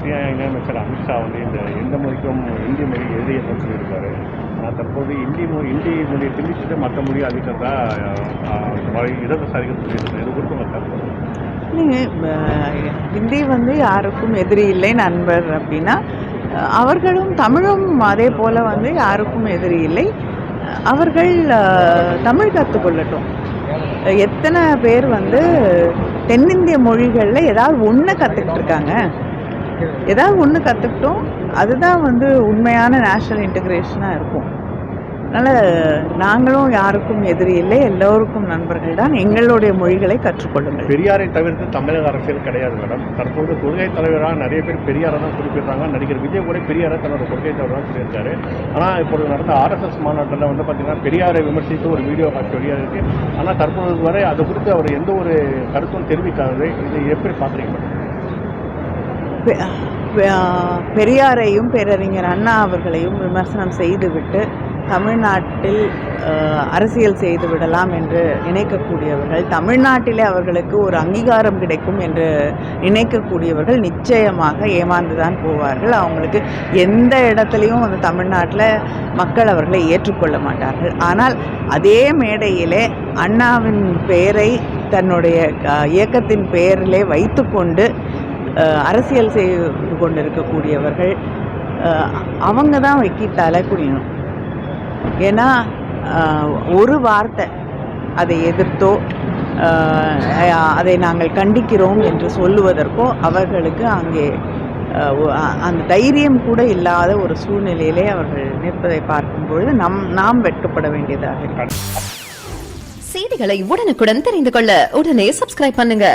மத்திய இணையமைச்சர் அமித்ஷா வந்து இந்த எந்த மொழிக்கும் இந்தி மொழி எதிரியன்னு சொல்லியிருக்காரு. ஆனால் தற்போது இந்தி மொழியை திணிச்சுட்டு மற்ற மொழி அதிகதா இடதுசாரிகள் சொல்லியிருக்காங்க. இது குறித்து உங்கள் கருத்து? ஹிந்தி வந்து யாருக்கும் எதிரி இல்லை நண்பர் அப்படின்னா, அவர்களும் தமிழும் அதே போல் வந்து யாருக்கும் எதிரி இல்லை. அவர்கள் தமிழ் கற்றுக்கொள்ளட்டும். எத்தனை பேர் வந்து தென்னிந்திய மொழிகளில் ஏதாவது ஒன்று கற்றுக்கிட்டு இருக்காங்க. ஏதாவது ஒன்று கற்றுக்கிட்டோம், அதுதான் வந்து உண்மையான நேஷ்னல் இன்டகிரேஷனாக இருக்கும். அதனால் நாங்களும் யாருக்கும் எதிரி இல்லை, எல்லோருக்கும் நண்பர்கள் தான். எங்களுடைய மொழிகளை கற்றுக்கொள்ளுங்கள். பெரியாரை தவிர்த்து தமிழக அரசியல் கிடையாது மேடம். தற்போது கொள்கை தலைவராக நிறைய பேர் பெரியாரை தான் குறிப்பிடுறாங்க. நடிகர் விஜய் கூட பெரியாரை தன்னோட கொள்கை தலைவராக சொல்லியிருக்காரு. ஆனால் இப்பொழுது நடந்த RSS மாநாட்டில் வந்து பார்த்தீங்கன்னா பெரியாரை விமர்சித்து ஒரு வீடியோ காட்சி வெளியாக இருக்குது. ஆனால் தற்போது வரை அது குறித்து அவர் எந்த ஒரு கருத்தும் தெரிவிக்காது. இதை எப்படி பார்க்குறீங்க மேடம்? பெரியாரையும் பேரறிஞர் அண்ணா அவர்களையும் விமர்சனம் செய்துவிட்டு தமிழ்நாட்டில் அரசியல் செய்து விடலாம் என்று நினைக்கக்கூடியவர்கள், தமிழ்நாட்டிலே அவர்களுக்கு ஒரு அங்கீகாரம் கிடைக்கும் என்று நினைக்கக்கூடியவர்கள் நிச்சயமாக ஏமாந்துதான் போவார்கள். அவங்களுக்கு எந்த இடத்துலையும் அந்த தமிழ்நாட்டில் மக்கள் அவர்களை ஏற்றுக்கொள்ள மாட்டார்கள். ஆனால் அதே மேடையிலே அண்ணாவின் பெயரை தன்னுடைய இயக்கத்தின் பெயரிலே வைத்துக்கொண்டு அரசியல் செய்து கொண்டிருக்கக்கூடியவர்கள் அவங்க தான் வைக்கி தலை குனியணும். ஏன்னா ஒரு வார்த்தை அதை எதிர்த்தோ அதை நாங்கள் கண்டிக்கிறோம் என்று சொல்லுவதற்கோ அவர்களுக்கு அங்கே அந்த தைரியம் கூட இல்லாத ஒரு சூழ்நிலையிலே அவர்கள் நிற்பதை பார்க்கும் பொழுது நாம் வெட்கப்பட வேண்டியதாக இருக்கிறது. செய்திகளை உடனுக்குடன் தெரிந்து கொள்ள உடனே சப்ஸ்கிரைப் பண்ணுங்க.